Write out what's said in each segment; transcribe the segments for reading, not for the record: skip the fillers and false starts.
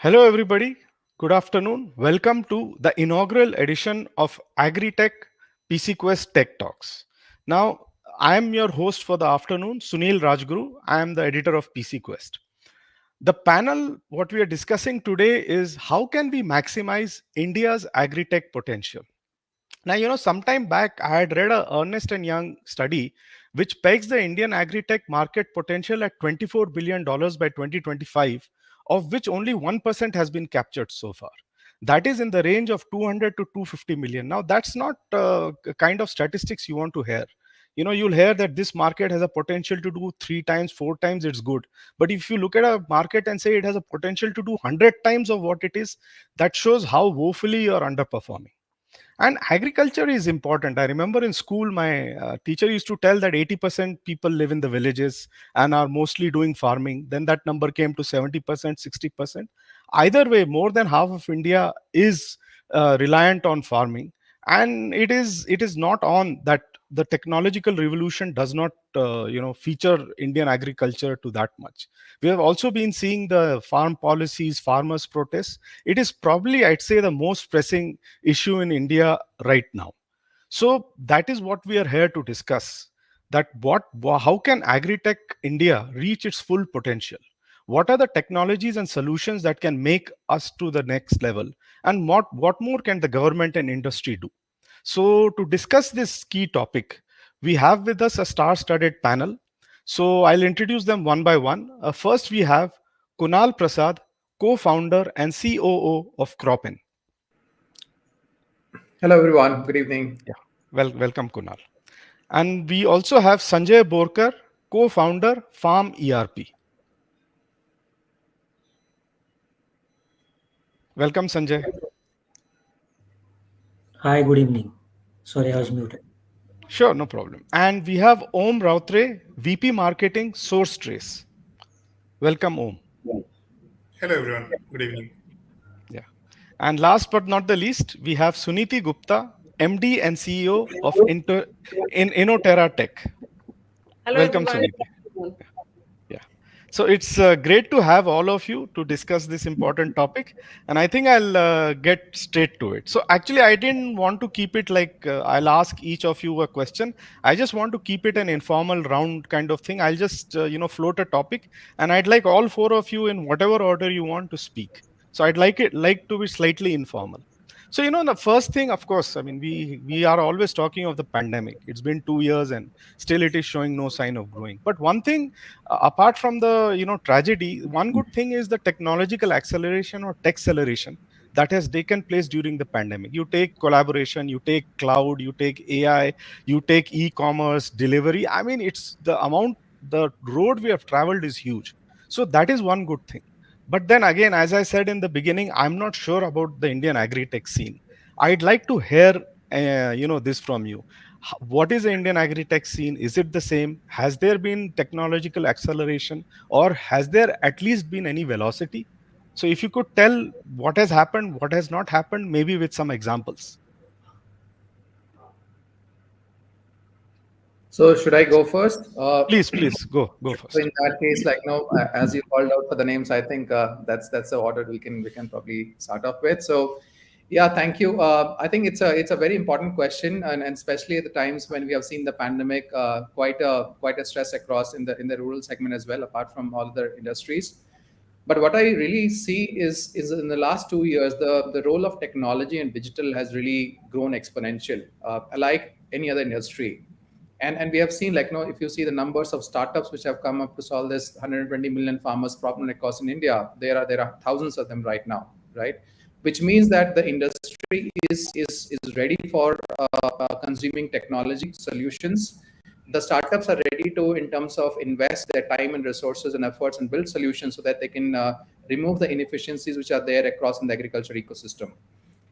Hello, everybody. Good afternoon. Welcome to the inaugural edition of Agritech PC Quest Tech Talks. Now, I am your host for the afternoon, Sunil Rajguru. I am the editor of PC Quest. The panel, what we are discussing today is how can we maximize India's agritech potential? Now, sometime back I had read a Ernst Young study which pegs the Indian agri-tech market potential at $24 billion by 2025, of which only 1% has been captured so far. That is in the range of 200 to 250 million. Now, that's not kind of statistics you want to hear. You'll hear that this market has a potential to do 3 times, 4 times, it's good. But if you look at a market and say it has a potential to do 100 times of what it is, that shows how woefully you're underperforming. And agriculture is important. I remember in school, my teacher used to tell that 80% people live in the villages and are mostly doing farming. Then that number came to 70%, 60%. Either way, more than half of India is reliant on farming. And it is not on that the technological revolution does not feature Indian agriculture to that much. We have also been seeing the farm policies, farmers protests. It is probably, I'd say, the most pressing issue in India right now. So that is what we are here to discuss. That how can Agritech India reach its full potential? What are the technologies and solutions that can make us to the next level? And what more can the government and industry do? So to discuss this key topic, we have with us a star-studded panel. So I'll introduce them one by one. First, we have Kunal Prasad, co-founder and COO of Cropin. Hello, everyone. Good evening. Yeah, welcome, Kunal. And we also have Sanjay Borkar, co-founder FarmERP. Welcome, Sanjay. Hi, good evening. Sorry, I was muted. Sure, no problem. And we have Om Routray, VP Marketing, SourceTrace. Welcome, Om. Hello, everyone. Good evening. Yeah. And last but not the least, we have Suniti Gupta, MD and CEO of Innoterra Tech. Hello, Welcome, everyone. Suniti. Yeah. So it's great to have all of you to discuss this important topic. And I think I'll get straight to it. So actually, I didn't want to keep it like I'll ask each of you a question. I just want to keep it an informal round kind of thing. I'll just, float a topic. And I'd like all four of you in whatever order you want to speak. So I'd like to be slightly informal. So the first thing, of course, I mean, we are always talking of the pandemic. It's been 2 years and still it is showing no sign of growing. But one thing, apart from the tragedy, one good thing is the technological acceleration or tech acceleration that has taken place during the pandemic. You take collaboration, you take cloud, you take AI, you take e-commerce, delivery. I mean, the road we have traveled is huge. So that is one good thing. But then again, as I said in the beginning, I'm not sure about the Indian agri-tech scene. I'd like to hear, this from you. What is the Indian agri-tech scene? Is it the same? Has there been technological acceleration, or has there at least been any velocity? So if you could tell what has happened, what has not happened, maybe with some examples. So should I go first? Please go first. So in that case, as you called out for the names, I think that's the order we can probably start off with. So, yeah, thank you. I think it's a very important question, and especially at the times when we have seen the pandemic, quite a stress across in the rural segment as well, apart from all other industries. But what I really see is in the last 2 years, the role of technology and digital has really grown exponential, like any other industry. And we have seen, if you see the numbers of startups which have come up to solve this 120 million farmers problem across in India, there are thousands of them right now, right? Which means that the industry is ready for consuming technology solutions. The startups are ready to, in terms of invest their time and resources and efforts and build solutions so that they can remove the inefficiencies which are there across in the agriculture ecosystem.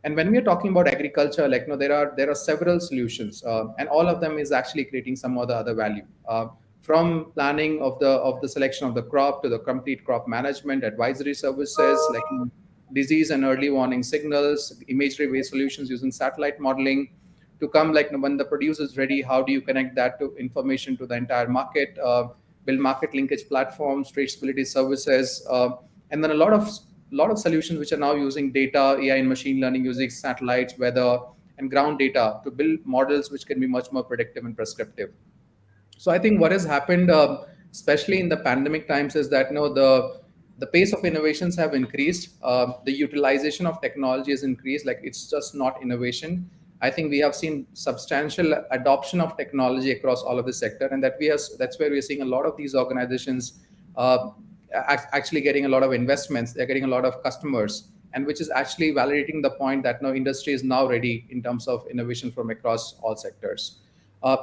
And when we are talking about agriculture, there are several solutions, and all of them is actually creating some or the other value. From planning of the selection of the crop to the complete crop management, advisory services like disease and early warning signals, imagery-based solutions using satellite modeling, to come like when the producer is ready, how do you connect that to information to the entire market, build market linkage platforms, traceability services, and then a lot of lot of solutions which are now using data, AI, and machine learning, using satellites, weather, and ground data to build models which can be much more predictive and prescriptive. So I think what has happened, especially in the pandemic times, is that the pace of innovations have increased. The utilization of technology has increased. Like, it's just not innovation. I think we have seen substantial adoption of technology across all of the sector, and that's where we are seeing a lot of these organizations uh, actually getting a lot of investments. They're getting a lot of customers, and which is actually validating the point that now industry is now ready in terms of innovation from across all sectors.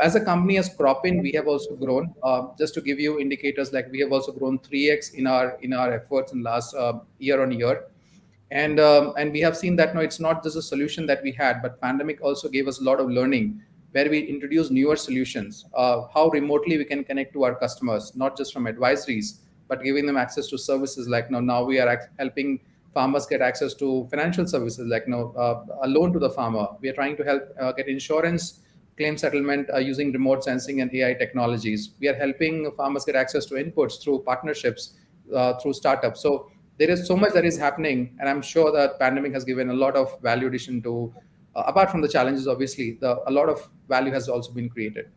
As a company, as Cropin, we have also grown. Just to give you indicators, like, we have also grown 3x in our efforts in last year on year, and we have seen that no, it's not just a solution that we had, but pandemic also gave us a lot of learning, where we introduced newer solutions, how remotely we can connect to our customers, not just from advisories, but giving them access to services. Like, now we are helping farmers get access to financial services, like, a loan to the farmer. We are trying to help get insurance claim settlement using remote sensing and AI technologies. We are helping farmers get access to inputs through partnerships, through startups. So there is so much that is happening, and I'm sure that pandemic has given a lot of value addition to, apart from the challenges, obviously, a lot of value has also been created.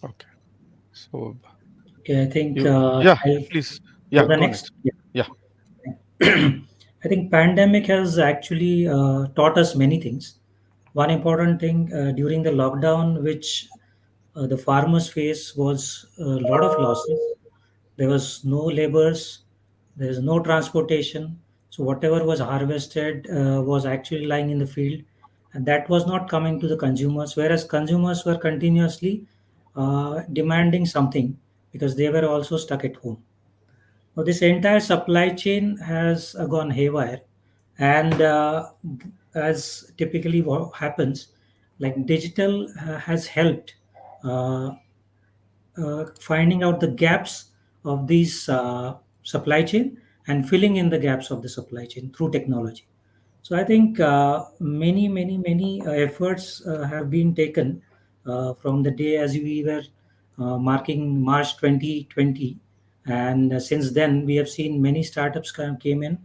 Okay. So Okay, I think yeah, I'll please. go Yeah, the go next. next. Yeah. Yeah. I think pandemic has actually taught us many things. One important thing during the lockdown, which the farmers face, was a lot of losses. There was no labors, there is no transportation. So whatever was harvested was actually lying in the field, and that was not coming to the consumers. Whereas consumers were continuously demanding something because they were also stuck at home. Now, this entire supply chain has gone haywire, and as typically what happens, like digital has helped uh, finding out the gaps of these supply chain and filling in the gaps of the supply chain through technology. So I think many efforts have been taken from the day as we were marking March 2020, and since then we have seen many startups came in,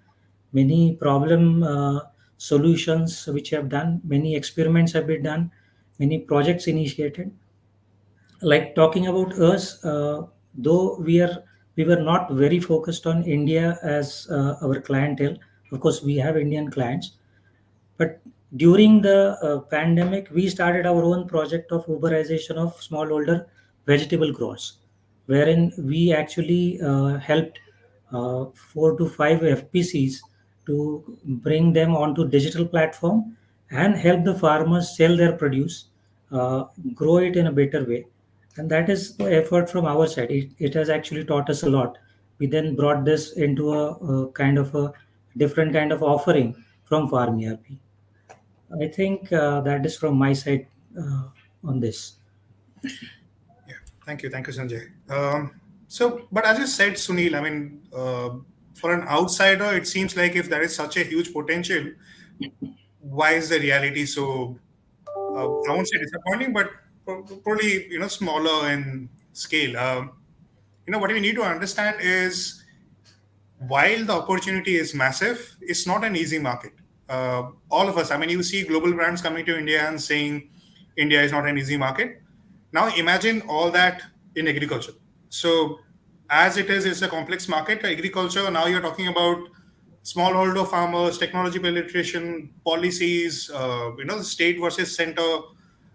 many problem solutions which have done, many experiments have been done, many projects initiated. Like talking about us, though we were not very focused on India as our clientele. Of course, we have Indian clients, but during the pandemic, we started our own project of Uberization of smallholder vegetable growers, wherein we actually helped 4 to 5 FPCs to bring them onto digital platform and help the farmers sell their produce, grow it in a better way. And that is the effort from our side. It has actually taught us a lot. We then brought this into a kind of a different kind of offering from FarmERP. I think that is from my side on this. Yeah, thank you, Sanjay. But as you said, Sunil, I mean, for an outsider, it seems like if there is such a huge potential, why is the reality so? I won't say disappointing, but probably smaller in scale. What we need to understand is while the opportunity is massive, it's not an easy market. All of us, I mean, you see global brands coming to India and saying India is not an easy market. Now imagine all that in agriculture. So as it is, it's a complex market. Agriculture, now you're talking about smallholder farmers, technology penetration, policies, the state versus center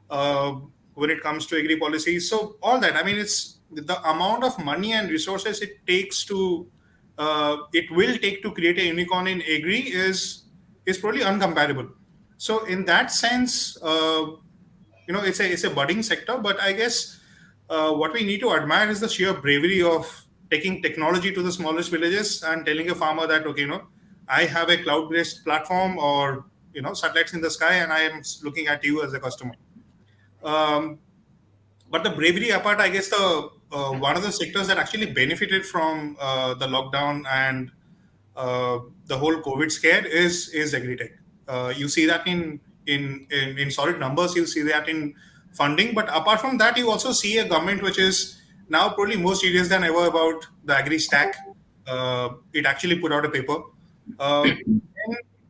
uh, when it comes to agri policies. So all that, I mean, it's the amount of money and resources it will take to create a unicorn in agri is probably uncomparable. So in that sense, it's a budding sector. But I guess what we need to admire is the sheer bravery of taking technology to the smallest villages and telling a farmer that, okay, I have a cloud-based platform or satellites in the sky, and I am looking at you as a customer. Um, but the bravery apart, I guess the one of the sectors that actually benefited from the lockdown and the whole COVID scare is agritech. You see that in solid numbers. You see that in funding. But apart from that, you also see a government which is now probably more serious than ever about the agri stack. It actually put out a paper. And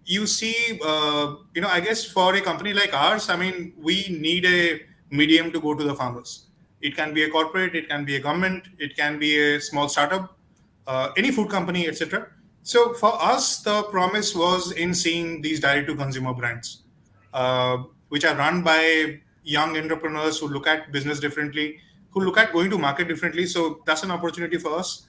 you see, I guess for a company like ours, I mean, we need a medium to go to the farmers. It can be a corporate, it can be a government, it can be a small startup, any food company, etc. So for us, the promise was in seeing these direct-to-consumer brands, which are run by young entrepreneurs who look at business differently, who look at going to market differently. So that's an opportunity for us.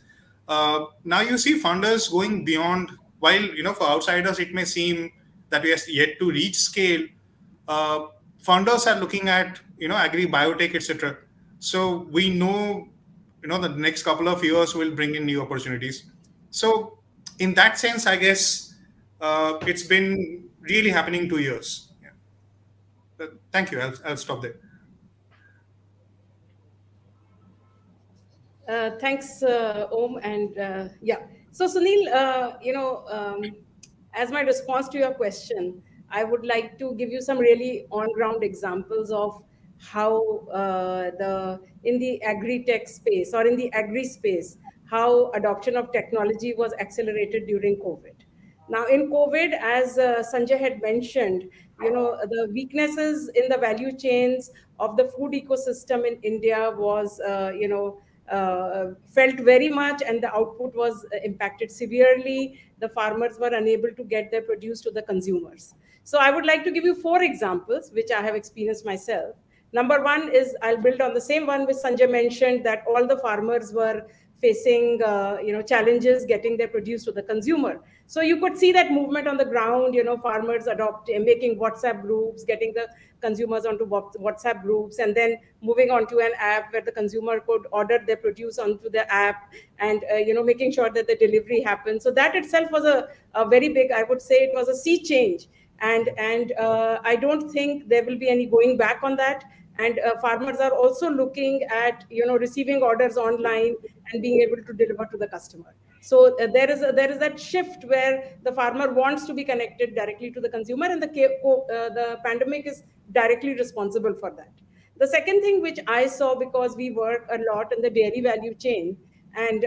Now you see funders going beyond. While for outsiders it may seem that we are yet to reach scale, uh, funders are looking at agri, biotech, etc. So we know the next couple of years will bring in new opportunities. So in that sense, I guess it's been really happening 2 years. Yeah. Thank you. I'll stop there. Thanks, Om, and yeah. So, Sunil, as my response to your question, I would like to give you some really on-ground examples of how the in the agri-tech space or in the agri space, how adoption of technology was accelerated during COVID. Now, in COVID, as Sanjay had mentioned, the weaknesses in the value chains of the food ecosystem in India was, felt very much, and the output was impacted severely. The farmers were unable to get their produce to the consumers. So, I would like to give you four examples, which I have experienced myself. Number one is I'll build on the same one which Sanjay mentioned, that all the farmers were facing challenges getting their produce to the consumer. So you could see that movement on the ground, farmers making WhatsApp groups, getting the consumers onto WhatsApp groups, and then moving on to an app where the consumer could order their produce onto the app, and making sure that the delivery happens. So that itself was a very big, I would say it was a sea change, and I don't think there will be any going back on that. And farmers are also looking at receiving orders online and being able to deliver to the customer. So there is that shift where the farmer wants to be connected directly to the consumer, and the pandemic is directly responsible for that. The second thing which I saw, because we work a lot in the dairy value chain, and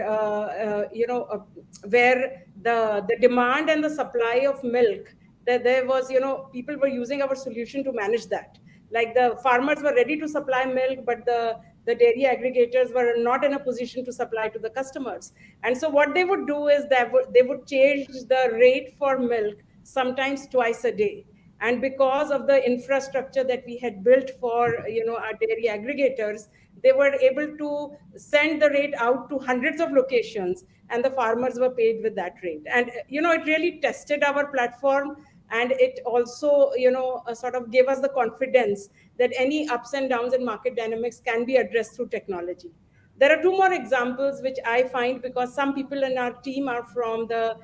where the demand and the supply of milk, that there was, people were using our solution to manage that. Like, the farmers were ready to supply milk, but the dairy aggregators were not in a position to supply to the customers. And so what they would do is that they would change the rate for milk sometimes twice a day. And because of the infrastructure that we had built for our dairy aggregators, they were able to send the rate out to hundreds of locations, and the farmers were paid with that rate. And it really tested our platform, and it also sort of gave us the confidence that any ups and downs in market dynamics can be addressed through technology. There are two more examples which I find, because some people in our team are from the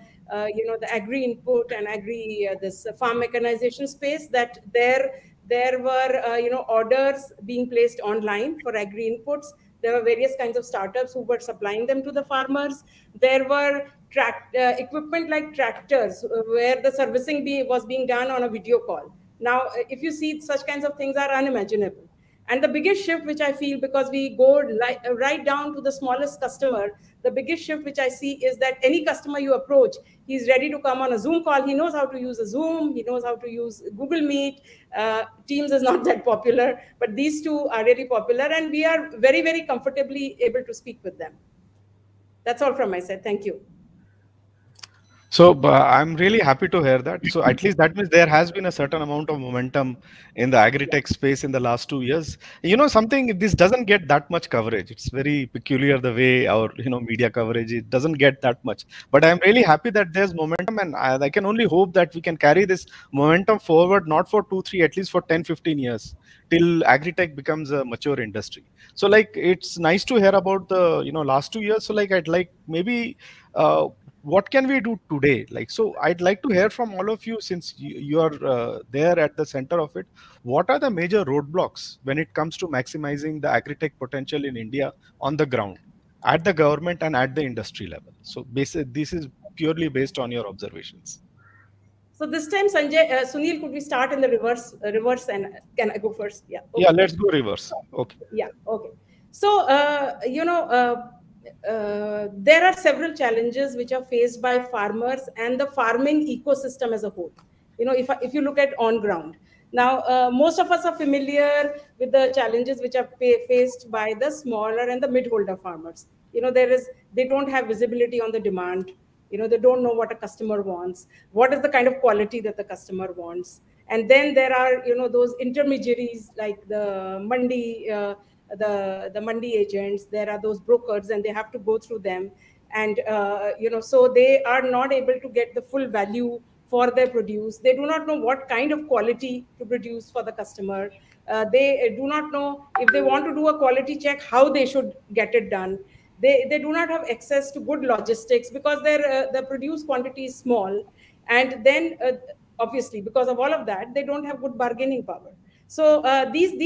agri input and agri this farm mechanization space, that there were orders being placed online for agri inputs. There were various kinds of startups who were supplying them to the farmers. There were equipment like tractors, where the servicing was being done on a video call. Now, if you see, such kinds of things are unimaginable. And the biggest shift which I feel, because we go right down to the smallest customer, the biggest shift which I see is that any customer you approach, he's ready to come on a Zoom call. He knows how to use a Zoom. He knows how to use Google Meet. Teams is not that popular, but these two are really popular, and we are very, very comfortably able to speak with them. That's all from my side. Thank you. So I'm really happy to hear that. So at least that means there has been a certain amount of momentum in the agri-tech space in the last 2 years. Something, this doesn't get that much coverage. It's very peculiar the way our media coverage, it doesn't get that much. But I'm really happy that there's momentum, and I can only hope that we can carry this momentum forward, not for 2, 3, at least for 10, 15 years, till agri-tech becomes a mature industry. So like, it's nice to hear about the last 2 years. So like, I'd like maybe. What can we do today? Like, so I'd like to hear from all of you, since you are there at the center of it. What are the major roadblocks when it comes to maximizing the agri-tech potential in India on the ground, at the government and at the industry level? So this is purely based on your observations. So this time, Sanjay, Sunil, could we start in the reverse, and can I go first? Yeah. Okay. Yeah, let's go reverse. Okay. Yeah. Okay. So, there are several challenges which are faced by farmers and the farming ecosystem as a whole. If you look at on ground, now most of us are familiar with the challenges which are faced by the smaller and the mid-holder farmers. They don't have visibility on the demand. They don't know what a customer wants, what is the kind of quality that the customer wants. And then there are those intermediaries like the mandi, the mandi agents. There are those brokers, and they have to go through them. And so they are not able to get the full value for their produce. They do not know what kind of quality to produce for the customer. They do not know, if they want to do a quality check, how they should get it done. They do not have access to good logistics because their the produce quantity is small. And then obviously, because of all of that, they don't have good bargaining power. So these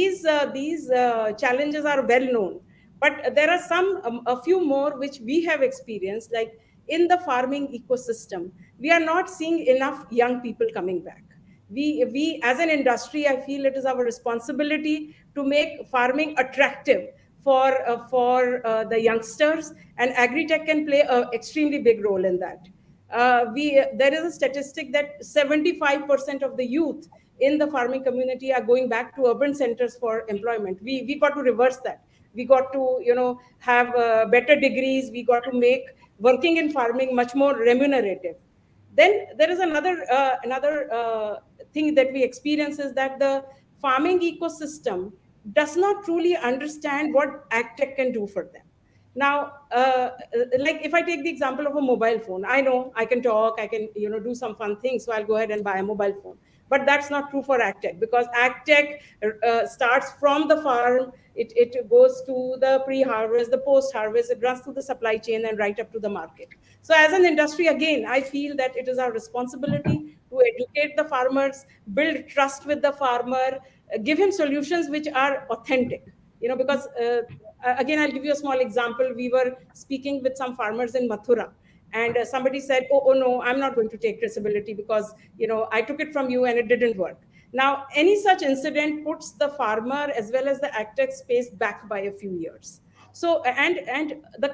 challenges are well known, but there are a few more which we have experienced. Like in the farming ecosystem, we are not seeing enough young people coming back. We as an industry, I feel it is our responsibility to make farming attractive for the youngsters, and agri-tech can play an extremely big role in that. There is a statistic that 75% of the youth in the farming community are going back to urban centers for employment. We got to reverse that. We got to have better degrees. We got to make working in farming much more remunerative. Then there is another thing that we experience, is that the farming ecosystem does not truly understand what agtech can do for them. Now, like if I take the example of a mobile phone, I know I can talk, I can do some fun things, so I'll go ahead and buy a mobile phone. But that's not true for agtech, because agtech starts from the farm. It goes to the pre-harvest, the post-harvest, it runs through the supply chain and right up to the market. So as an industry, again, I feel that it is our responsibility to educate the farmers, build trust with the farmer, give him solutions which are authentic. Because again, I'll give you a small example. We were speaking with some farmers in Mathura, and somebody said, oh no, I'm not going to take traceability because I took it from you and it didn't work. Now, any such incident puts the farmer as well as the agtech space back by a few years. So, and the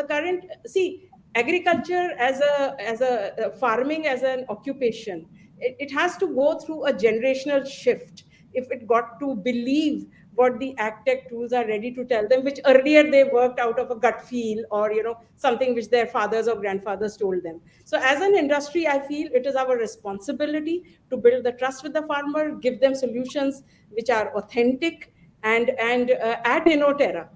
current see, agriculture as a farming as an occupation, it has to go through a generational shift if it got to believe what the agtech tools are ready to tell them, which earlier they worked out of a gut feel, or something which their fathers or grandfathers told them. So as an industry, I feel it is our responsibility to build the trust with the farmer, give them solutions which are authentic. And at Innoterra,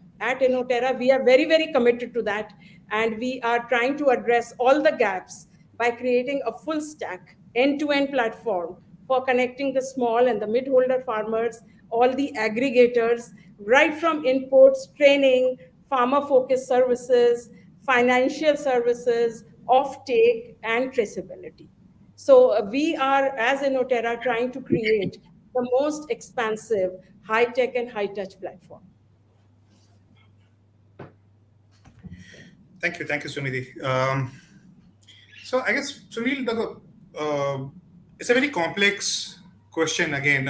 we are very, very committed to that, and we are trying to address all the gaps by creating a full stack end-to-end platform for connecting the small and the mid-holder farmers, all the aggregators, right from inputs, training, farmer-focused services, financial services, offtake, and traceability. So we are, as Innoterra, trying to create the most expansive high-tech and high-touch platform. Thank you, Suniti. So I guess, Sunil, it's a very complex question again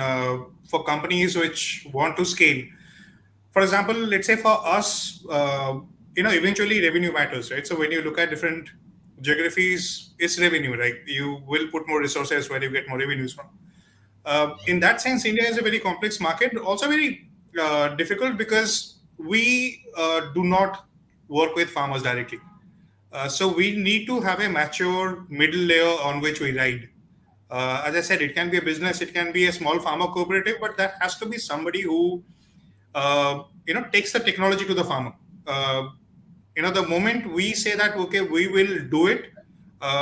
for companies which want to scale. For example, let's say for us, eventually revenue matters, right? So when you look at different geographies, it's revenue, right? You will put more resources where you get more revenues from. In that sense, India is a very complex market, also very difficult because we do not work with farmers directly. So we need to have a mature middle layer on which we ride. As I said, it can be a business, it can be a small farmer cooperative, but that has to be somebody who takes the technology to the farmer. The moment we say that, okay, we will do it,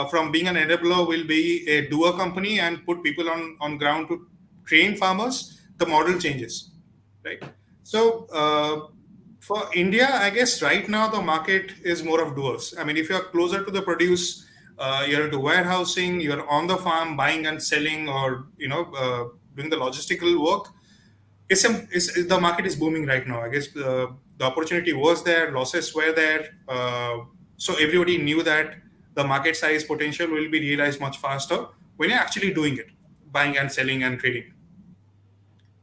from being an enabler, will be a doer company and put people on ground to train farmers, the model changes, right? So for India, I guess right now the market is more of doers. I mean, if you're closer to the produce, you're into warehousing, you're on the farm buying and selling, or doing the logistical work. The market is booming right now. I guess the opportunity was there, losses were there, so everybody knew that the market size potential will be realized much faster when you're actually doing it, buying and selling and trading.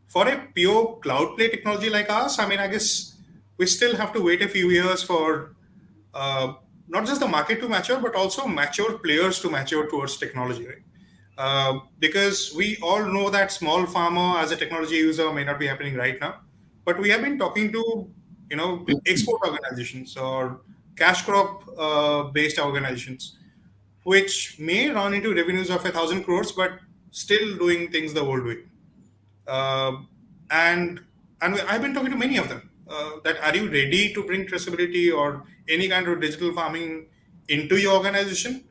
For a pure cloud play technology like us, I mean, I guess we still have to wait a few years for not just the market to mature, but also mature players to mature towards technology, right? Because we all know that small farmer as a technology user may not be happening right now, but we have been talking to export organizations or cash crop based organizations, which may run into revenues of 1,000 crores, but still doing things the old way. Uh, and I've been talking to many of them. That are you ready to bring traceability or any kind of digital farming into your organization?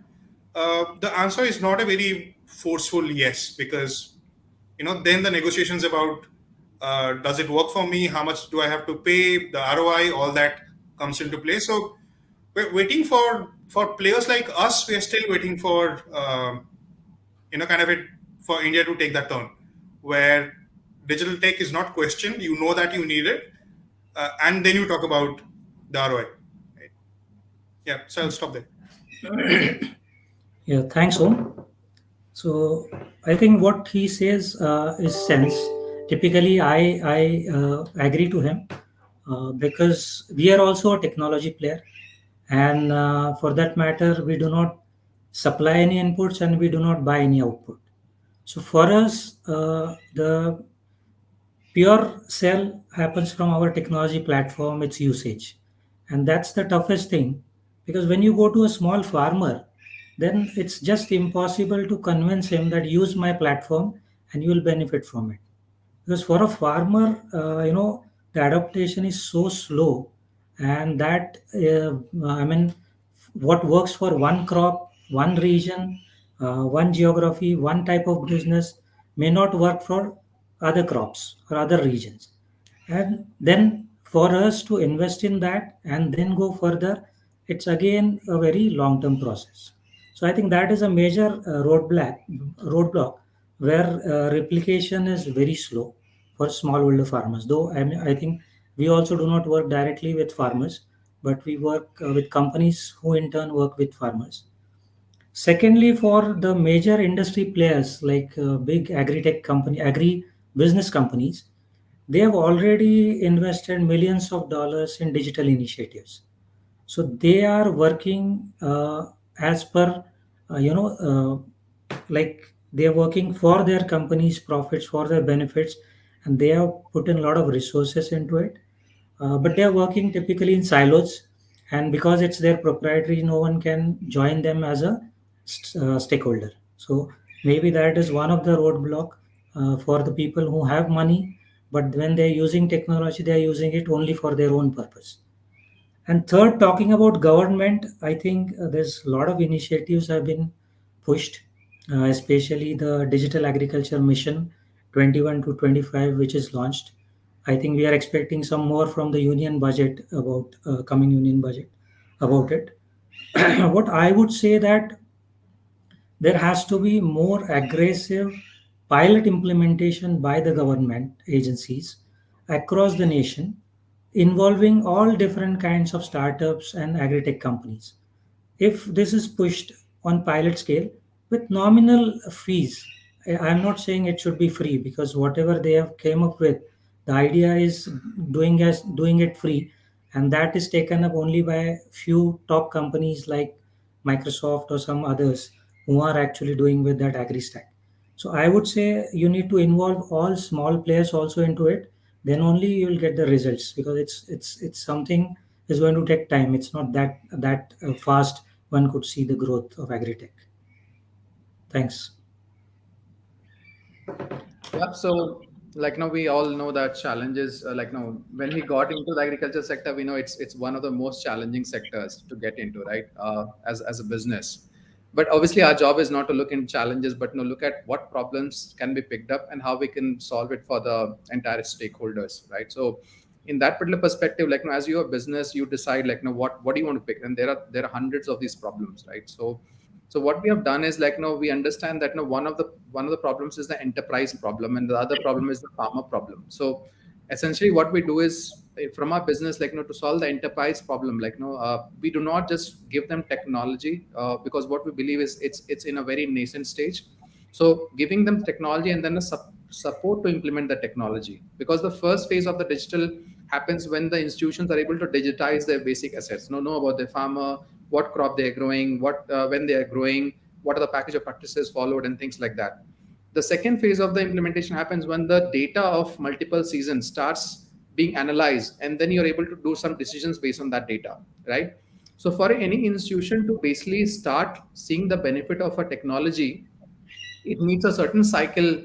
The answer is not a very forceful yes, because then the negotiations about does it work for me, how much do I have to pay, the ROI, all that comes into play. So we're waiting for players like us. We are still waiting for kind of it for India to take that turn, where digital tech is not questioned. You know that you need it, and then you talk about the ROI. Right? Yeah, so I'll stop there. Yeah, thanks, Om. So I think what he says is sense. Typically, I agree to him because we are also a technology player, and for that matter, we do not supply any inputs and we do not buy any output. So for us, the pure sell happens from our technology platform, its usage. And that's the toughest thing because when you go to a small farmer, then it's just impossible to convince him that use my platform and you will benefit from it. Because for a farmer, the adaptation is so slow, and that I mean, what works for one crop, one region, one geography, one type of business may not work for other crops or other regions. And then for us to invest in that and then go further, it's again a very long term process. So I think that is a major roadblock where replication is very slow for smallholder farmers. Though I think we also do not work directly with farmers, but we work with companies who in turn work with farmers. Secondly, for the major industry players like big agri business companies, they have already invested millions of dollars in digital initiatives. So they are working as per, like they are working for their company's profits, for their benefits, and they have put in a lot of resources into it. But they are working typically in silos, and because it's their proprietary, no one can join them as a stakeholder. So maybe that is one of the roadblock for the people who have money, but when they're using technology, they're using it only for their own purpose. And third, talking about government, I think there's a lot of initiatives have been pushed, especially the Digital Agriculture Mission 21 to 25, which is launched. I think we are expecting some more from the union budget about coming union budget about it. What I would say that there has to be more aggressive pilot implementation by the government agencies across the nation involving all different kinds of startups and agri-tech companies. If this is pushed on pilot scale with nominal fees, I'm not saying it should be free because whatever they have came up with, the idea is doing it free, and that is taken up only by few top companies like Microsoft or some others who are actually doing with that agri stack. So I would say you need to involve all small players also into it. Then only you will get the results because it's something is going to take time. It's not that fast one could see the growth of agri-tech. Thanks. Yeah, so like now we all know that challenges like now when we got into the agriculture sector, we know it's one of the most challenging sectors to get into, right? As a business. But obviously our job is not to look into challenges, but look at what problems can be picked up and how we can solve it for the entire stakeholders, right? So in that particular perspective, like as you're a business, you decide like what do you want to pick, and there are hundreds of these problems, right? So what we have done is like we understand that one of the problems is the enterprise problem, and the other problem is the farmer problem. So essentially what we do is from our business, like to solve the enterprise problem, like we do not just give them technology because what we believe is it's in a very nascent stage. So giving them technology and then support to implement the technology, because the first phase of the digital happens when the institutions are able to digitize their basic assets, know about the farmer, what crop they are growing, what when they are growing, what are the package of practices followed, and things like that. The second phase of the implementation happens when the data of multiple seasons starts being analyzed, and then you're able to do some decisions based on that data, right? So for any institution to basically start seeing the benefit of a technology, it needs a certain cycle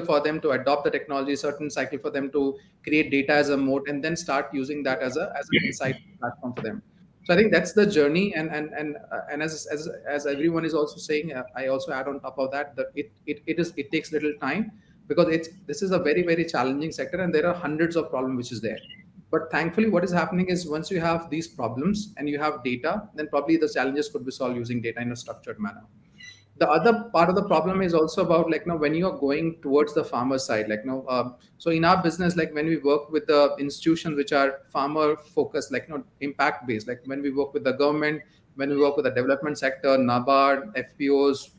for them to adopt the technology, certain cycle for them to create data as a mode, and then start using that as an insight platform for them. So I think that's the journey, and as everyone is also saying, I also add on top of that that it takes little time, because this is a very very challenging sector, and there are hundreds of problems which is there. But thankfully, what is happening is once you have these problems and you have data, then probably the challenges could be solved using data in a structured manner. The other part of the problem is also about, like, when you are going towards the farmer side, like, so in our business, like when we work with the institutions which are farmer focused, like, impact based, like when we work with the government, when we work with the development sector, NABARD, FPOs,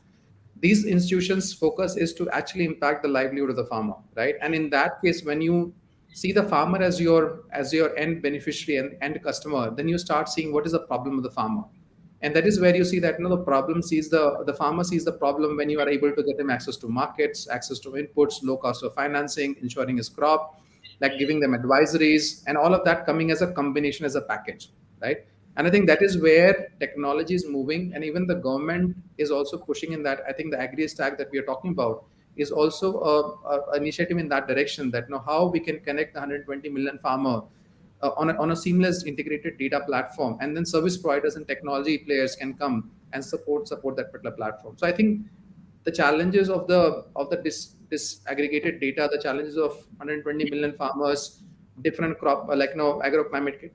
these institutions focus is to actually impact the livelihood of the farmer, right? And in that case, when you see the farmer as your end beneficiary and end customer, then you start seeing what is the problem of the farmer. And that is where you see that, the problem sees the farmer sees the problem when you are able to get him access to markets, access to inputs, low cost of financing, ensuring his crop, like giving them advisories, and all of that coming as a combination, as a package, right? And I think that is where technology is moving, and even the government is also pushing in that. I think the agri stack that we are talking about is also a initiative in that direction, that how we can connect the 120 million farmer on a seamless integrated data platform, and then service providers and technology players can come and support that particular platform. So I think the challenges of the disaggregated data, the challenges of 120 million farmers, different crop, agroclimatic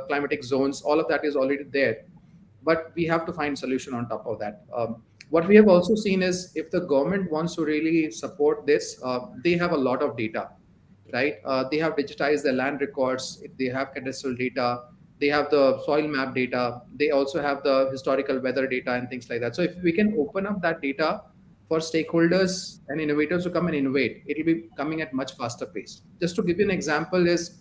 climatic zones, all of that is already there, but we have to find solution on top of that. What we have also seen is, if the government wants to really support this, they have a lot of data, right? They have digitized their land records, they have cadastral data, they have the soil map data, they also have the historical weather data and things like that. So if we can open up that data for stakeholders and innovators to come and innovate, it will be coming at much faster pace. Just to give you an example is,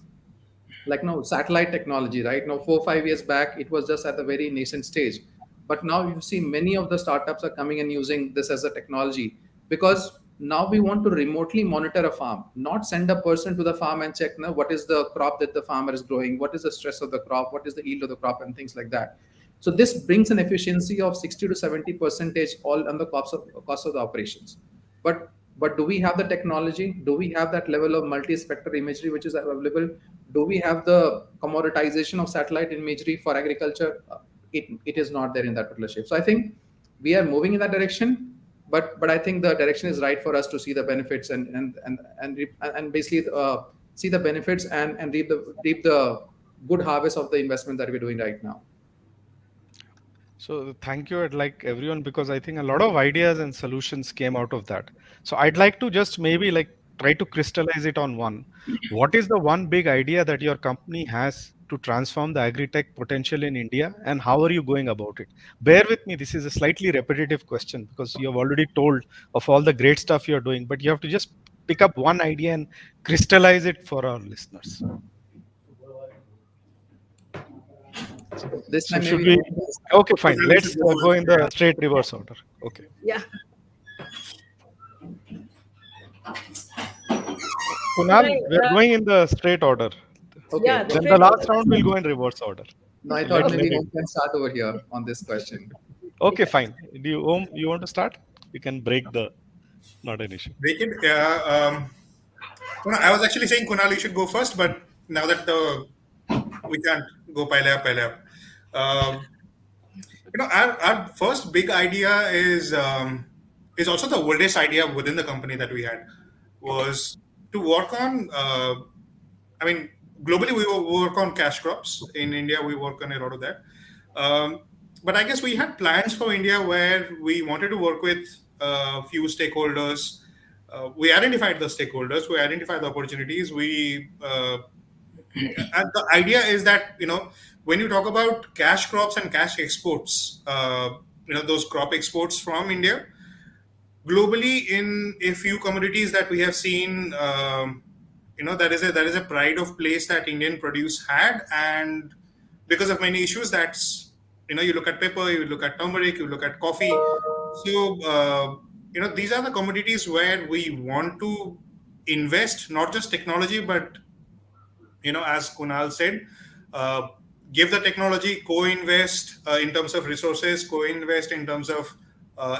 like, satellite technology, right? Now 4 or 5 years back, it was just at the very nascent stage, but now you see many of the startups are coming and using this as a technology, because now we want to remotely monitor a farm, not send a person to the farm and check now what is the crop that the farmer is growing, what is the stress of the crop, what is the yield of the crop, and things like that. So this brings an efficiency of 60 to 70 percentage all on the cost of the operations. But do we have the technology? Do we have that level of multi-spectral imagery which is available? Do we have the commoditization of satellite imagery for agriculture? It is not there in that particular shape. So I think we are moving in that direction, but I think the direction is right for us to see the benefits and basically see the benefits and reap the good harvest of the investment that we're doing right now. So thank you, I'd like everyone, because I think a lot of ideas and solutions came out of that. So I'd like to just maybe like try to crystallize it on one. What is the one big idea that your company has to transform the agri-tech potential in India, and how are you going about it? Bear with me, this is a slightly repetitive question because you have already told of all the great stuff you're doing, but you have to just pick up one idea and crystallize it for our listeners. So this So time should maybe. we? Okay, fine. Let's go in the straight reverse order. Okay. Yeah. Kunal, Right, we're going in the straight order. Okay. Yeah, Then straight the last order. round will go in reverse order. No, I thought Let maybe me. Om can start over here on this question. Okay, fine. Do you, Om, you want to start? You can break the. Not an issue. Break it. I was actually saying, Kunal, you should go first, but now that we can't go pehle up. Our first big idea is also the oldest idea within the company that we had, was to work on. Globally we work on cash crops. In India, we work on a lot of that. But I guess we had plans for India where we wanted to work with a few stakeholders. We identified the stakeholders, we identified the opportunities. And the idea is that, when you talk about cash crops and cash exports, those crop exports from India, globally in a few commodities that we have seen, there is a pride of place that Indian produce had, and because of many issues, that's you look at pepper, you look at turmeric, you look at coffee. So these are the commodities where we want to invest not just technology, but as Kunal said, uh, give the technology, co-invest in terms of resources, co-invest in terms of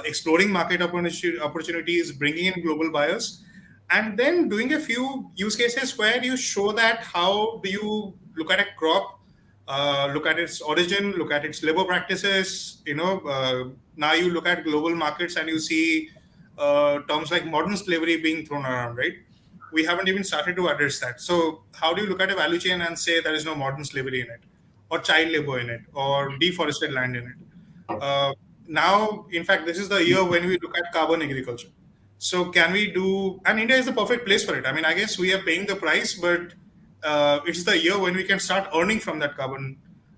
exploring market opportunities, bringing in global buyers, and then doing a few use cases where you show that how do you look at a crop, look at its origin, look at its labor practices. Now you look at global markets and you see terms like modern slavery being thrown around, right? We haven't even started to address that. So how do you look at a value chain and say there is no modern slavery in it, or child labor in it, or deforested land in it? Now, in fact, this is the year when we look at carbon agriculture. So can we do? And India is the perfect place for it. I mean, I guess we are paying the price, but it's the year when we can start earning from that carbon,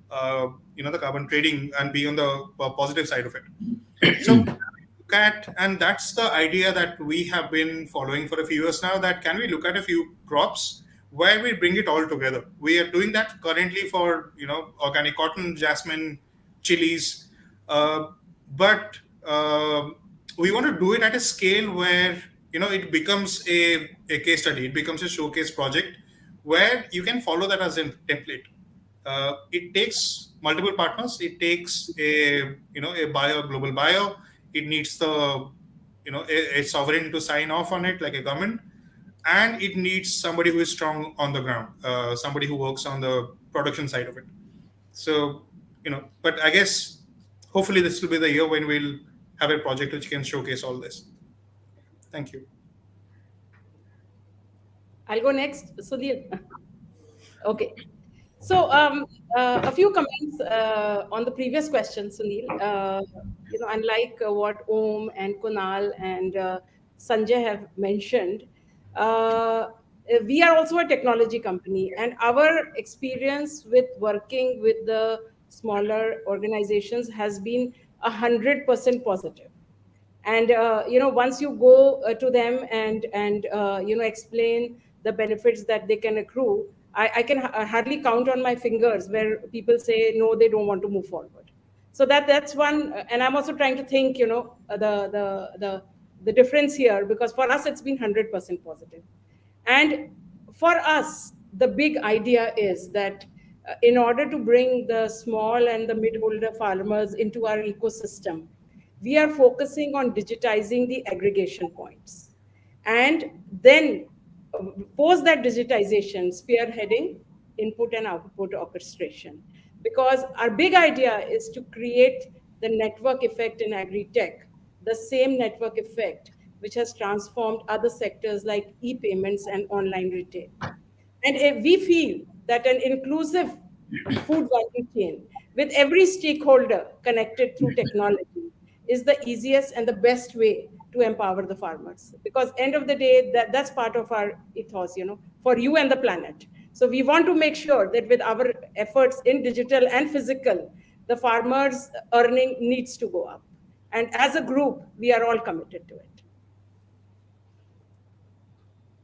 the carbon trading, and be on the positive side of it. So look at, and that's the idea that we have been following for a few years now, that can we look at a few crops where we bring it all together. We are doing that currently for organic cotton, jasmine, chilies, but we want to do it at a scale where it becomes a case study, it becomes a showcase project where you can follow that as a template. It takes multiple partners. It takes a buyer, global buyer. It needs a sovereign to sign off on it, like a government, and it needs somebody who is strong on the ground, somebody who works on the production side of it. So but I guess hopefully this will be the year when we'll have a project which can showcase all this. Thank you. I'll go next, Sunil. Okay. So a few comments on the previous question, Sunil. Unlike what Om and Kunal and Sanjay have mentioned, we are also a technology company, and our experience with working with the smaller organizations has been 100% positive. And once you go to them and explain the benefits that they can accrue, I can hardly count on my fingers where people say no, they don't want to move forward. So that's one. And I'm also trying to think the difference here, because for us it's been 100% positive. And for us, the big idea is that in order to bring the small and the mid-holder farmers into our ecosystem, we are focusing on digitizing the aggregation points. And then post that digitization, spearheading input and output orchestration. Because our big idea is to create the network effect in agri-tech, the same network effect which has transformed other sectors like e-payments and online retail. And we feel that an inclusive food value chain with every stakeholder connected through technology is the easiest and the best way to empower the farmers. Because end of the day, that's part of our ethos, for you and the planet. So we want to make sure that with our efforts in digital and physical, the farmers' earning needs to go up. And as a group, we are all committed to it.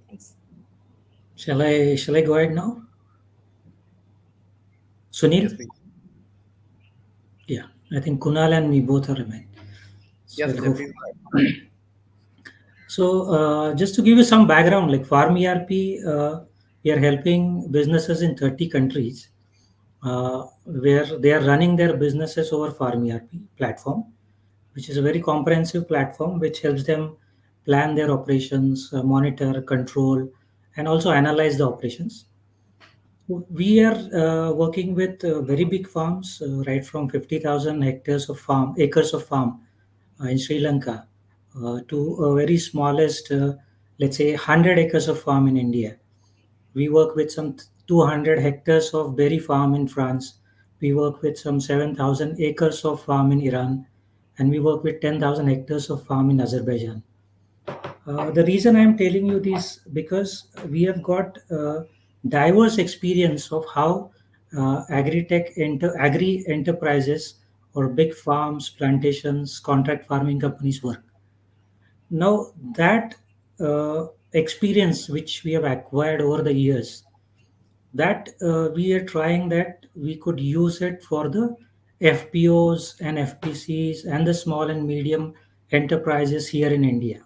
Thanks. Shall I go ahead now? Sunil? Yes, please. Yeah, I think Kunal and me both are remain. So Yes, I'll go please. So just to give you some background, like FarmERP, we are helping businesses in 30 countries where they are running their businesses over FarmERP platform, which is a very comprehensive platform which helps them plan their operations, monitor, control, and also analyze the operations. We are working with very big farms, right from 50,000 hectares of farm, acres of farm in Sri Lanka to a very smallest, let's say 100 acres of farm in India. We work with some 200 hectares of berry farm in France. We work with some 7,000 acres of farm in Iran, and we work with 10,000 hectares of farm in Azerbaijan. The reason I'm telling you this because we have got diverse experience of how agri enterprises or big farms, plantations, contract farming companies work. Now that experience which we have acquired over the years, that we are trying that we could use it for the FPOs and FPCs and the small and medium enterprises here in India.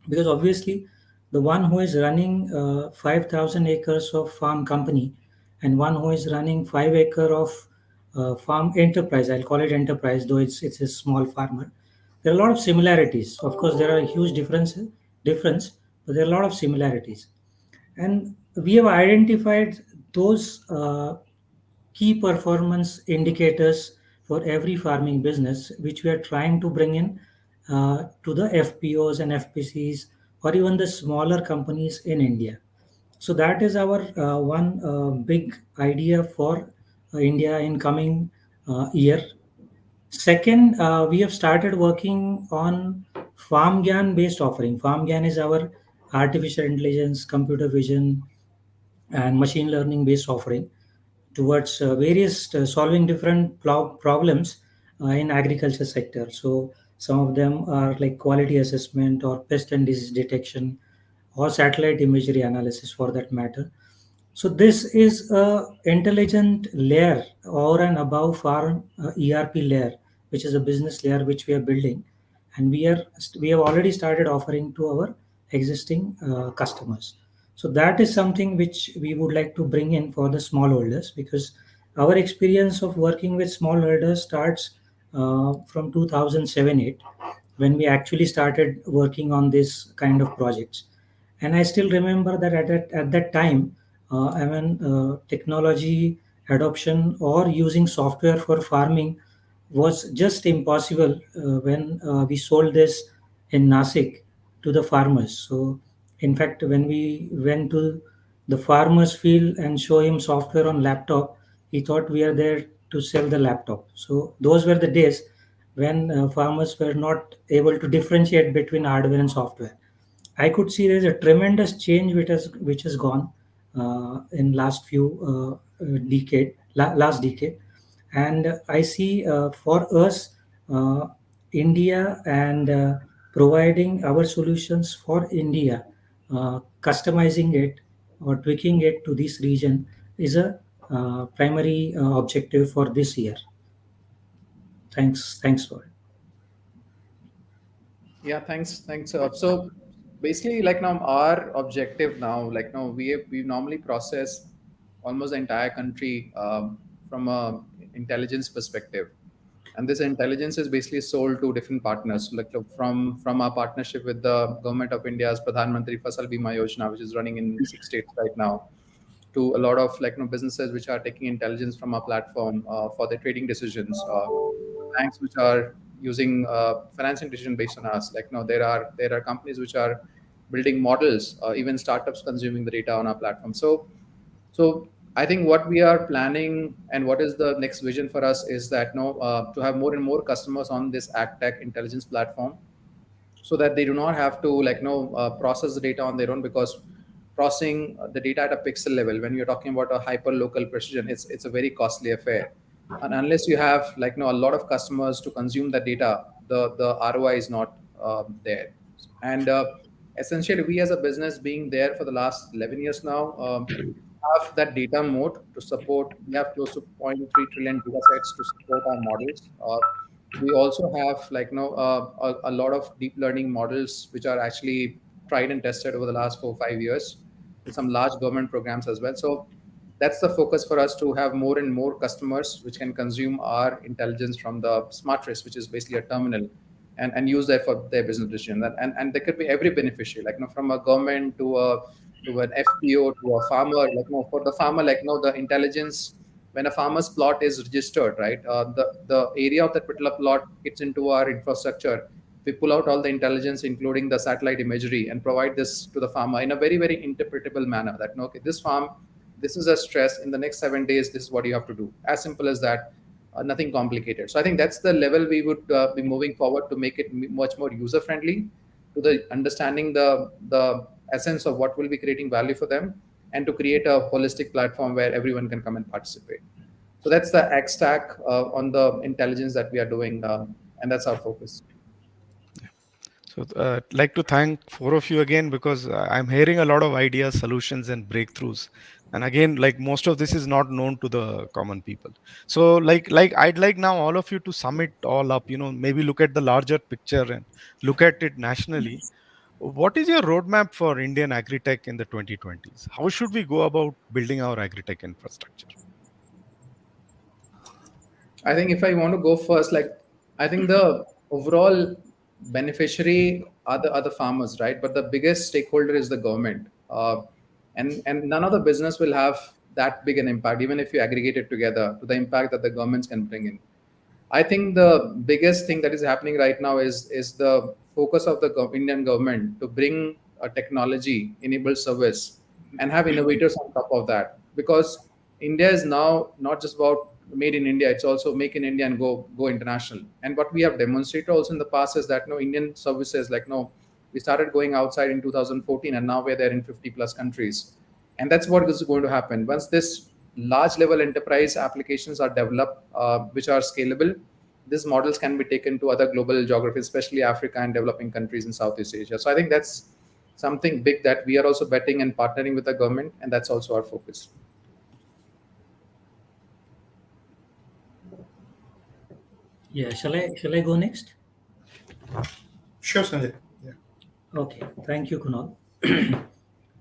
Because obviously, the one who is running 5,000 acres of farm company and one who is running 5 acre of farm enterprise, I'll call it enterprise, though it's a small farmer. There are a lot of similarities. Of course, there are huge difference, but there are a lot of similarities. And we have identified those key performance indicators for every farming business, which we are trying to bring in to the FPOs and FPCs or even the smaller companies in India. So that is our one big idea for India in coming year. Second, we have started working on FarmGyan based offering. FarmGyan is our artificial intelligence, computer vision, and machine learning based offering towards various solving different problems in agriculture sector. So some of them are like quality assessment or pest and disease detection or satellite imagery analysis for that matter. So this is a intelligent layer over and above farm ERP layer, which is a business layer which we are building, and we have already started offering to our existing customers. So that is something which we would like to bring in for the smallholders, because our experience of working with smallholders starts from 2007-8, when we actually started working on this kind of projects. And I still remember that at that time, technology adoption or using software for farming was just impossible when we sold this in Nasik to the farmers. So, in fact, when we went to the farmer's field and show him software on laptop, he thought we are there to sell the laptop. So, those were the days when farmers were not able to differentiate between hardware and software. I could see there's a tremendous change which has gone in last few last decade, and I see for us, India, and providing our solutions for India, customizing it or tweaking it to this region is a primary objective for this year. Thanks for it. Yeah, thanks. So basically, like now, our objective now, like now, we normally process almost the entire country from a intelligence perspective, and this intelligence is basically sold to different partners. Like from our partnership with the government of India's Pradhan Mantri Fasal Bima Yojana, which is running in 6 states right now, to a lot of businesses which are taking intelligence from our platform for their trading decisions. Banks which are using financing decision based on us. Like no, there are companies which are building models, even startups consuming the data on our platform. So I think what we are planning and what is the next vision for us is that to have more and more customers on this AgTech intelligence platform, so that they do not have to process the data on their own, because processing the data at a pixel level, when you're talking about a hyper local precision, it's a very costly affair. And unless you have a lot of customers to consume the data, the ROI is not there. And essentially, we as a business, being there for the last 11 years now, have that data moat to support. We have close to 0.3 trillion data sets to support our models. We also have a lot of deep learning models which are actually tried and tested over the last 4 or 5 years with some large government programs as well. So that's the focus for us, to have more and more customers which can consume our intelligence from the smart wrist, which is basically a terminal, and use that for their business decision. And there could be every beneficiary, from a government to an FPO to a farmer. For the farmer, the intelligence, when a farmer's plot is registered, right, the area of that particular plot gets into our infrastructure. We pull out all the intelligence, including the satellite imagery, and provide this to the farmer in a very, very interpretable manner. That okay, this farm, this is a stress in the next 7 days. This is what you have to do. As simple as that. Nothing complicated. So I think that's the level we would be moving forward, to make it much more user friendly, to the understanding the essence of what will be creating value for them, and to create a holistic platform where everyone can come and participate. So that's the X stack on the intelligence that we are doing, and that's our focus. So, like to thank four of you again because I'm hearing a lot of ideas, solutions, and breakthroughs. And again, like most of this is not known to the common people. So, like I'd like now all of you to sum it all up. Maybe look at the larger picture and look at it nationally. What is your roadmap for Indian agritech in the 2020s? How should we go about building our agritech infrastructure? I think if I want to go first, like I think the overall beneficiary are the farmers, right? But the biggest stakeholder is the government, and none of the business will have that big an impact, even if you aggregate it together to the impact that the governments can bring in. I think the biggest thing that is happening right now is the focus of the Indian government to bring a technology enabled service and have innovators on top of that, because India is now not just about made in India; it's also make in India and go international. And what we have demonstrated also in the past is that no Indian services, like no, we started going outside in 2014 and now we're there in 50 plus countries, and that's what is going to happen once this large level enterprise applications are developed, which are scalable. These models can be taken to other global geographies, especially Africa and developing countries in Southeast Asia. So I think that's something big that we are also betting and partnering with the government, and that's also our focus. Yeah, shall I go next? Sure, Sanjay. Yeah. Okay, thank you, Kunal.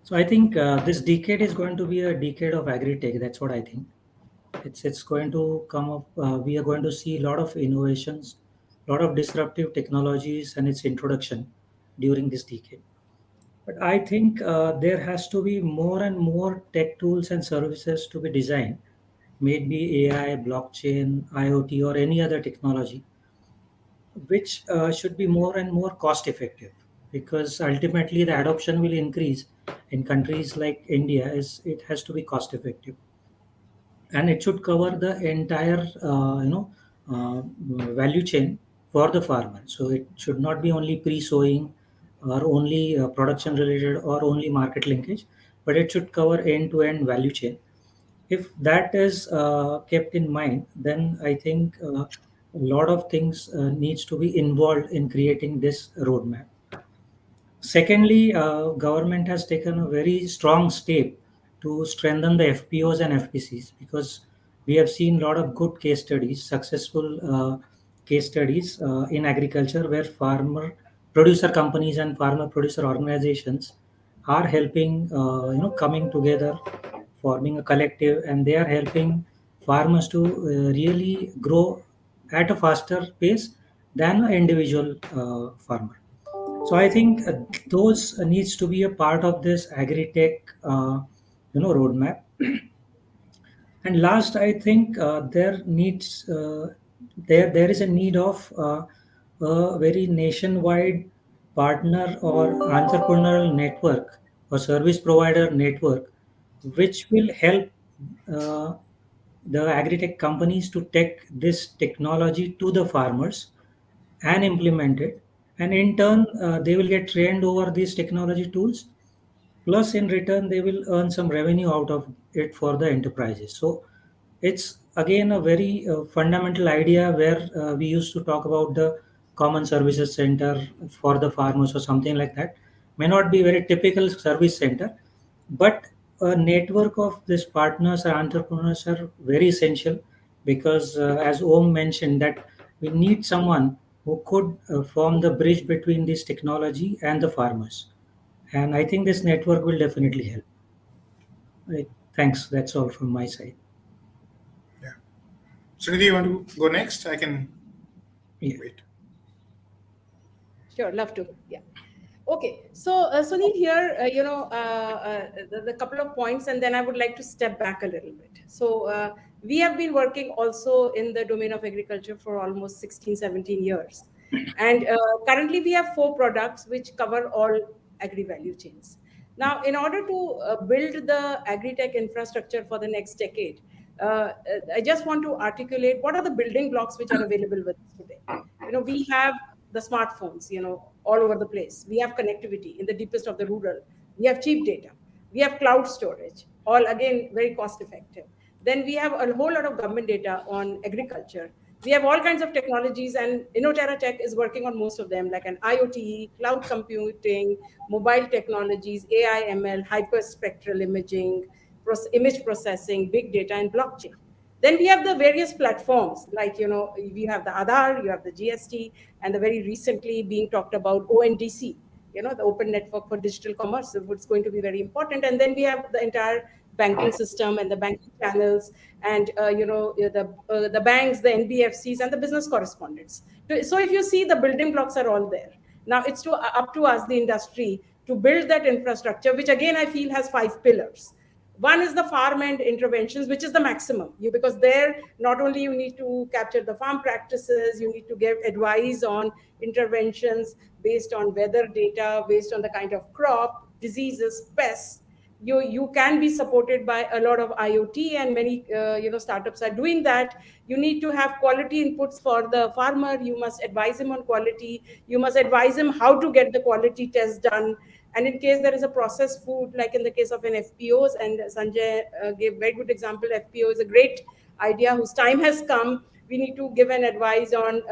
So I think this decade is going to be a decade of agri-tech. That's what I think. It's going to come up. We are going to see a lot of innovations, a lot of disruptive technologies, and its introduction during this decade. But I think there has to be more and more tech tools and services to be designed, maybe AI, blockchain, IoT, or any other technology, which should be more and more cost effective, because ultimately the adoption will increase in countries like India. Is it has to be cost effective, and it should cover the entire value chain for the farmer. So it should not be only pre-sowing or only production related or only market linkage, but it should cover end-to-end value chain. If that is kept in mind, then I think a lot of things needs to be involved in creating this roadmap. Secondly, government has taken a very strong step to strengthen the FPOs and FPCs, because we have seen a lot of good case studies, successful case studies in agriculture, where farmer producer companies and farmer producer organizations are helping, coming together, forming a collective, and they are helping farmers to really grow at a faster pace than an individual farmer. So I think those needs to be a part of this agri-tech, roadmap. And last, I think there is a need of a very nationwide partner or entrepreneurial network or service provider network, which will help uh, the agri-tech companies to take this technology to the farmers and implement it, and in turn they will get trained over these technology tools, plus in return they will earn some revenue out of it for the enterprises. So it's again a very fundamental idea, where we used to talk about the common services center for the farmers or something like that. May not be very typical service center, but a network of these partners or entrepreneurs are very essential, because as Om mentioned, that we need someone who could form the bridge between this technology and the farmers, and I think this network will definitely help. Right. Thanks, that's all from my side. Yeah. Suniti, you want to go next? I can Yeah. wait. Sure, love to. Yeah. Okay. So, Sunil, here, the couple of points, and then I would like to step back a little bit. So, we have been working also in the domain of agriculture for almost 16, 17 years. And currently, we have 4 products which cover all agri value chains. Now, in order to build the agri-tech infrastructure for the next decade, I just want to articulate what are the building blocks which are available with us today. We have the smartphones, all over the place. We have connectivity in the deepest of the rural. We have cheap data. We have cloud storage, all again very cost effective. Then we have a whole lot of government data on agriculture. We have all kinds of technologies, and Innoterra Tech is working on most of them, like an IoT, cloud computing, mobile technologies, AI, ML, hyperspectral imaging, image processing, big data, and blockchain. Then we have the various platforms, like, we have the Aadhaar, you have the GST, and the very recently being talked about ONDC, the Open Network for Digital Commerce, it's going to be very important. And then we have the entire banking system and the banking channels, and the banks, the NBFCs, and the business correspondents. So if you see, the building blocks are all there. Now it's up to us, the industry, to build that infrastructure, which again I feel has 5 pillars. One is the farm end interventions, which is the maximum. Because there, not only you need to capture the farm practices, you need to give advice on interventions based on weather data, based on the kind of crop, diseases, pests. You can be supported by a lot of IoT, and many startups are doing that. You need to have quality inputs for the farmer. You must advise him on quality. You must advise him how to get the quality test done. And in case there is a processed food, like in the case of an FPOs, and Sanjay gave very good example, FPO is a great idea whose time has come. We need to give an advice on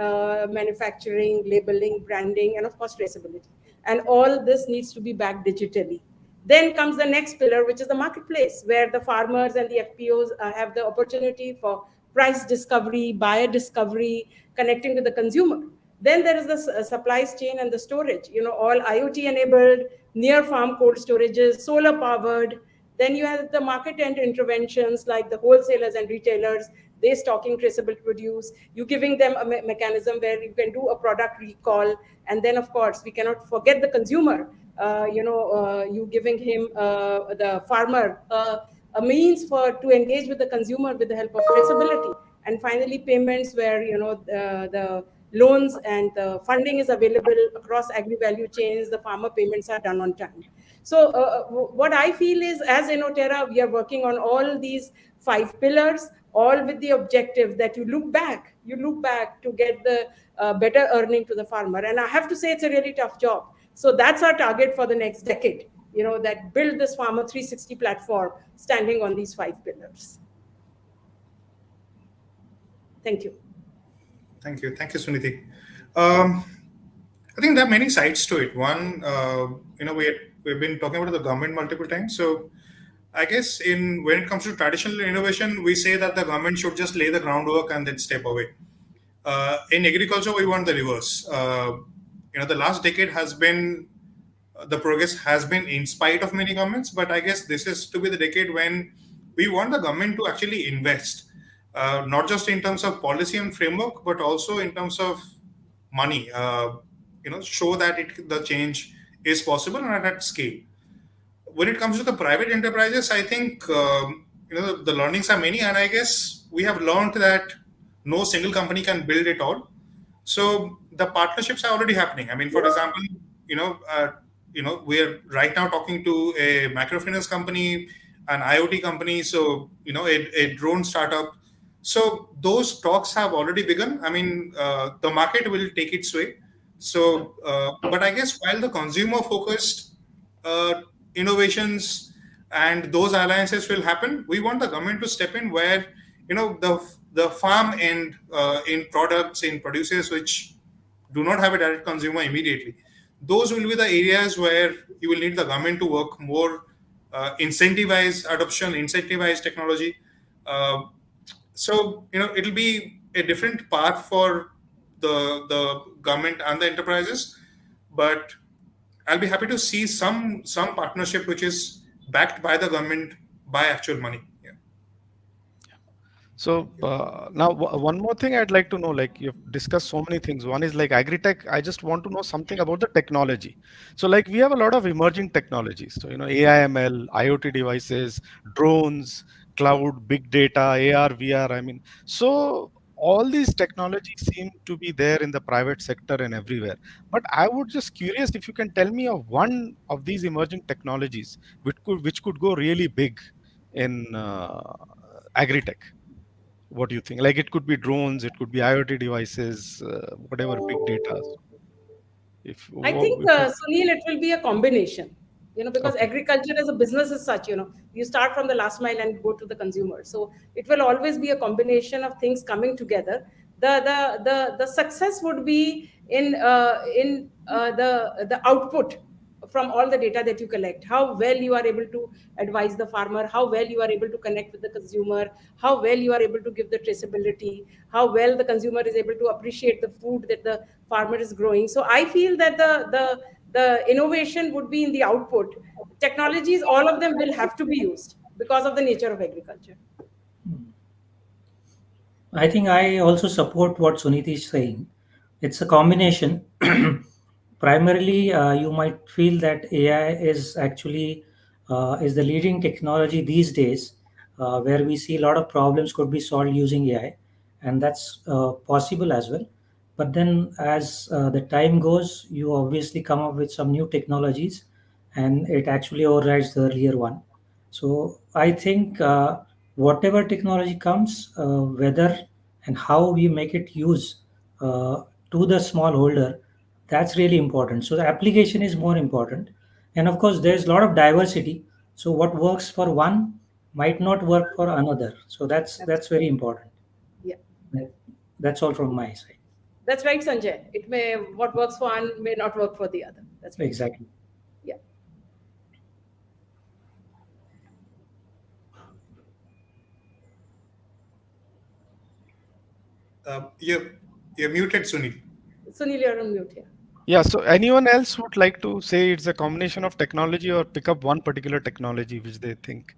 manufacturing, labeling, branding, and of course traceability. And all this needs to be backed digitally. Then comes the next pillar, which is the marketplace, where the farmers and the FPOs have the opportunity for price discovery, buyer discovery, connecting with the consumer. Then there is the supply chain and the storage, all IoT enabled, near farm cold storages, solar powered. Then you have the market end interventions, like the wholesalers and retailers, they stocking traceable produce, you giving them a mechanism where you can do a product recall. And then of course we cannot forget the consumer, you giving him, the farmer, a means to engage with the consumer with the help of traceability. And finally payments, where the loans and the funding is available across agri-value chains, the farmer payments are done on time. So what I feel is, as Innoterra, we are working on all these 5 pillars, all with the objective that you look back to get the better earning to the farmer. And I have to say, it's a really tough job. So that's our target for the next decade, that build this Farmer 360 platform standing on these 5 pillars. Thank you. Thank you, Suniti. I think there are many sides to it. One, we've been talking about the government multiple times. So I guess when it comes to traditional innovation, we say that the government should just lay the groundwork and then step away. In agriculture, we want the reverse. The last decade the progress has been in spite of many governments, but I guess this is to be the decade when we want the government to actually invest, not just in terms of policy and framework, but also in terms of money. Show that the change is possible and at scale. When it comes to the private enterprises, I think the learnings are many, and I guess we have learned that no single company can build it all. So the partnerships are already happening. I mean, for example, we're right now talking to a microfinance company, an IoT company, so a drone startup. So those talks have already begun. I mean, the market will take its way. So, but I guess while the consumer-focused innovations and those alliances will happen, we want the government to step in where the farm end in products, in producers which do not have a direct consumer immediately. Those will be the areas where you will need the government to work more, incentivize adoption, incentivize technology. So it'll be a different path for the government and the enterprises, but I'll be happy to see some partnership which is backed by the government by actual money. Yeah. So now one more thing I'd like to know, like you've discussed so many things. One is like agri-tech. I just want to know something about the technology. So like we have a lot of emerging technologies. So AI, ML, IoT devices, drones, cloud, big data, AR, VR. I mean, so all these technologies seem to be there in the private sector and everywhere. But I would just curious if you can tell me of one of these emerging technologies which could go really big in agri-tech. What do you think? Like it could be drones, it could be IoT devices, whatever, big data. I think, Sunil, it will be a combination, because Okay. agriculture as a business is such, you start from the last mile and go to the consumer. So it will always be a combination of things coming together. The success would be in the output from all the data that you collect, how well you are able to advise the farmer, how well you are able to connect with the consumer, how well you are able to give the traceability, how well the consumer is able to appreciate the food that the farmer is growing. So I feel that the innovation would be in the output. Technologies, all of them will have to be used because of the nature of agriculture. I think I also support what Suniti is saying. It's a combination. Primarily, you might feel that AI is actually is the leading technology these days, where we see a lot of problems could be solved using AI, and that's possible as well. But then, as the time goes, you obviously come up with some new technologies, and it actually overrides the earlier one. So I think whatever technology comes, whether and how we make it use to the smallholder, that's really important. So the application is more important, and of course, there's a lot of diversity. So what works for one might not work for another. So that's very important. Yeah, That- That's all from my side. that's right, Sanjay. It may, what works for one may not work for the other. That's right. Exactly. Yeah. You're muted, Sunil. Sunil, you're on mute here. Yeah, so anyone else would like to say it's a combination of technology or pick up one particular technology which they think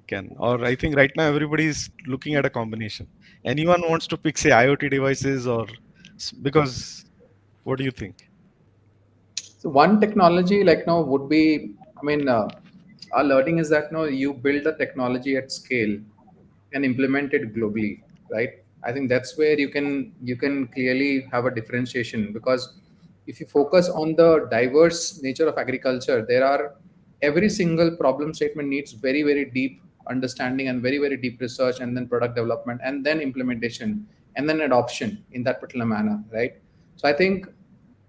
can? Or I think right now everybody is looking at a combination. Anyone wants to pick, say, IoT devices or because what do you think? So one technology like now would be, I mean, our learning is that now you build a technology at scale and implement it globally, right? I think that's where you can clearly have a differentiation, because if you focus on the diverse nature of agriculture, there are every single problem statement needs very very deep understanding and very very deep research, and then product development, and then implementation, and then adoption in that particular manner, right? So I think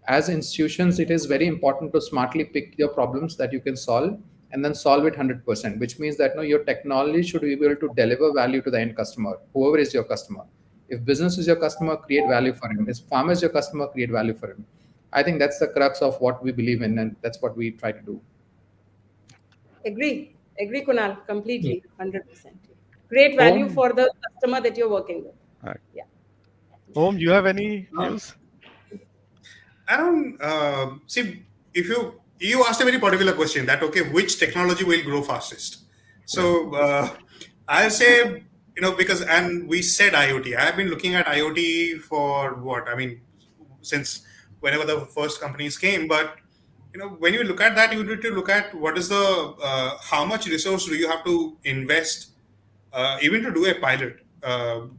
as institutions, it is very important to smartly pick your problems that you can solve and then solve it 100%, which means that no, your technology should be able to deliver value to the end customer, whoever is your customer. If business is your customer, create value for him. If farmer is your customer, create value for him. I think that's the crux of what we believe in, and that's what we try to do. Agree, Kunal, Yeah. completely, 100%. Create value Home, for the customer that you're working with. uh, Yeah. home, you have any views? I don't see if you asked a very particular question that okay, which technology will grow fastest. So I'll say because and we said IoT. I have been looking at IoT for what I mean since whenever the first companies came. But when you look at that, you need to look at what is the how much resource do you have to invest even to do a pilot,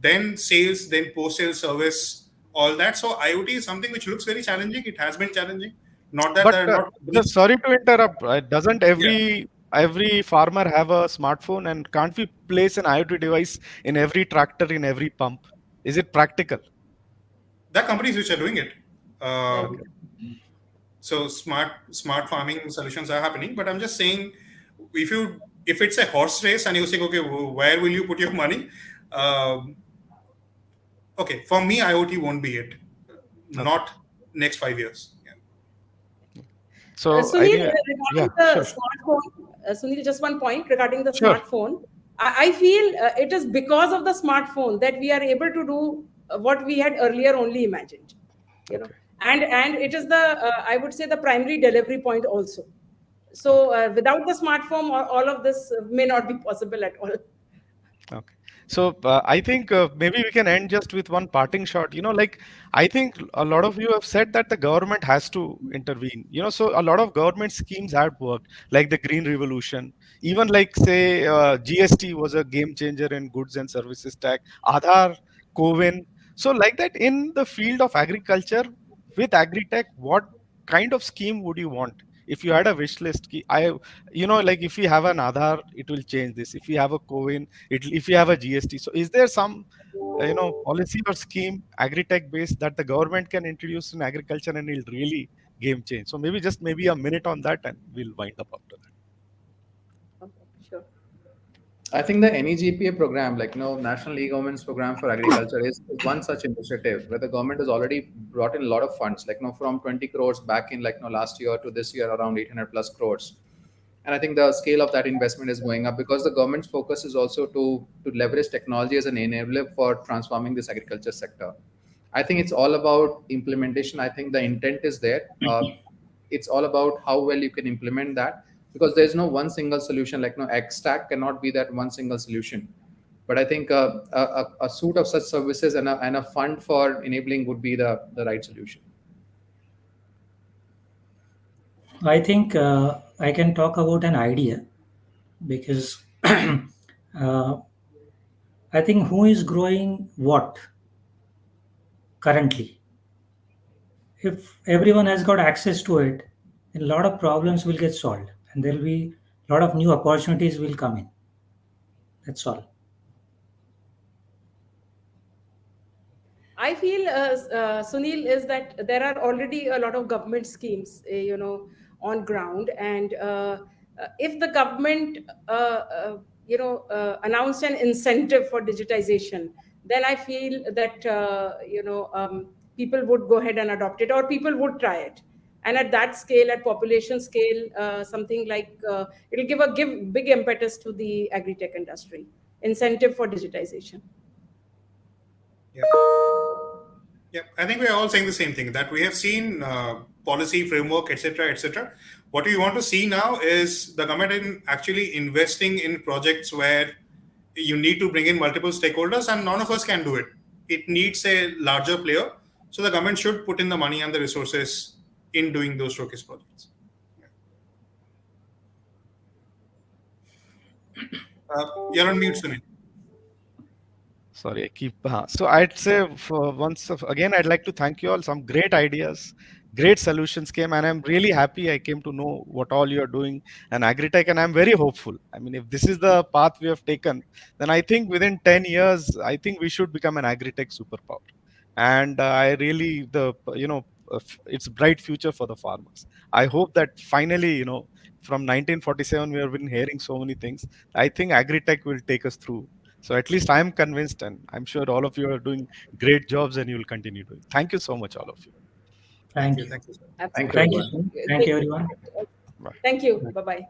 then sales, then post-sales service, all that. So IoT is something which looks very challenging. It has been challenging. Not that But there are not. just sorry to interrupt. Doesn't Yeah, every farmer have a smartphone, and can't we place an IoT device in every tractor, in every pump? Is it practical? there are companies which are doing it. Right. Okay. So smart farming solutions are happening. But I'm just saying, if it's a horse race and you're saying, okay, where will you put your money? Um, okay, for me, IoT won't be it. Okay. Not next 5 years. Yeah. So Sunil, yeah, regarding the sure, smartphone, Sunil, just one point regarding the sure. smartphone. I feel it is because of the smartphone that we are able to do what we had earlier only imagined, Okay. and it is the I would say the primary delivery point also. Okay. So without the smartphone, all of this may not be possible at all. Okay. So I think maybe we can end just with one parting shot. Like I think a lot of you have said that the government has to intervene. So a lot of government schemes have worked, like the Green Revolution. Even like say GST was a game changer in goods and services tax. Aadhaar, Covin. So like that in the field of agriculture with agritech, what kind of scheme would you want? If you had a wish list, like if you have an Aadhaar, it will change this. If you have a Covin, if you have a GST. So is there some policy or scheme agri-tech based that the government can introduce in agriculture and it'll really game change? So maybe a minute on that and we'll wind up after that. Okay, sure. I think the NEGPA program, like National E-Government's program for agriculture, is one such initiative where the government has already brought in a lot of funds, like from 20 crores back in last year to this year around 800 plus crores. And I think the scale of that investment is going up because the government's focus is also to leverage technology as an enabler for transforming this agriculture sector. I think it's all about implementation. I think the intent is there. It's all about how well you can implement that, because there's no one single solution. Like no X stack cannot be that one single solution. But I think a suite of such services and a fund for enabling would be the right solution. I think I can talk about an idea because I think who is growing what currently. If everyone has got access to it, then a lot of problems will get solved, and there will be a lot of new opportunities will come in. That's all. I feel, Sunil, is that there are already a lot of government schemes, on ground, and if the government, announced an incentive for digitization, then I feel that people would go ahead and adopt it, or people would try it. And at that scale, at population scale, something like it'll give big impetus to the agri-tech industry. Incentive for digitization. Yeah. Yeah, I think we are all saying the same thing, that we have seen policy framework, etc., etc. What we want to see now is the government actually investing in projects where you need to bring in multiple stakeholders, and none of us can do it. It needs a larger player, so the government should put in the money and the resources in doing those showcase projects. You're on mute, Sunil. Sorry, I keep. So I'd say for again, I'd like to thank you all. Some great ideas, great solutions came, and I'm really happy I came to know what all you're doing and Agritech, and I'm very hopeful. I mean, if this is the path we have taken, then I think within 10 years, I think we should become an Agritech superpower. And I really, it's bright future for the farmers. I hope that finally, from 1947, we have been hearing so many things. I think Agritech will take us through. So at least I'm convinced, and I'm sure all of you are doing great jobs, and you'll continue doing. Thank you so much, all of you. Thank Thank you. you. Thank you, sir. Thank you, Thank you, Absolutely. everyone. sir. Thank you, everyone. Bye. Thank you. Bye bye.